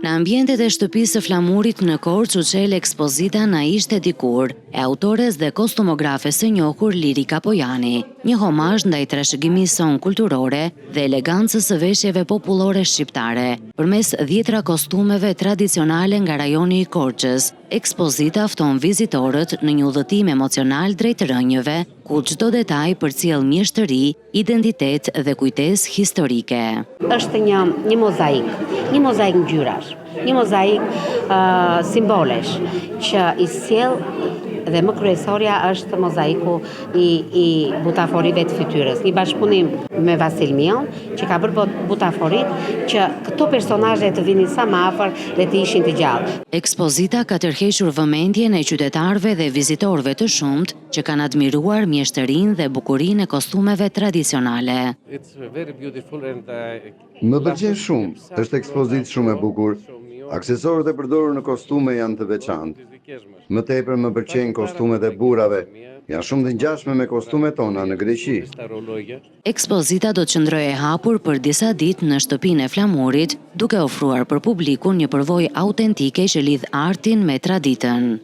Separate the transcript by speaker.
Speaker 1: Në ambientet e shtëpisë së Flamurit në Korçë u çel ekspozita Na ishte dikur, e autores dhe kostumografes së njohur Lirika Pojani, një homazh ndaj trashëgimisë son kulturore dhe elegancës së veshjeve popullore shqiptare, përmes 10 kostumeve tradicionale nga rajoni i Korçës. Ekspozita fton vizitorët në një udhëtim emocional drejt rënjëve, ku çdo detaj përcjell mjeshtëri, identitet dhe kujtesë historike.
Speaker 2: Është një mozaik ngjyrash, një mozaik simbolesh që i sjell dhe më kryesorja është mozaiku i butaforive të fytyrës, një bashkëpunim me Vasil Mion, që ka bërë butaforit që këto personazhe të vinin sa më afër dhe të ishin të gjallë.
Speaker 1: Ekspozita ka tërhequr vëmendjen e qytetarëve dhe vizitorëve të shumt që kanë admiruar mjeshtërinë dhe bukurinë e kostumeve tradicionale.
Speaker 3: Më pëlqen shumë, është ekspozitë shumë e bukur. Aksesorët e përdorur në kostume janë të veçantë. Më tepër më pëlqejnë kostumet e burrave. Janë shumë të ngjashme me kostumet tona në Greqi.
Speaker 1: Ekspozita do të qëndrojë e hapur për disa ditë në shtëpinë e Flamurit, duke ofruar për publikun një përvojë autentike që lidh artin me traditën.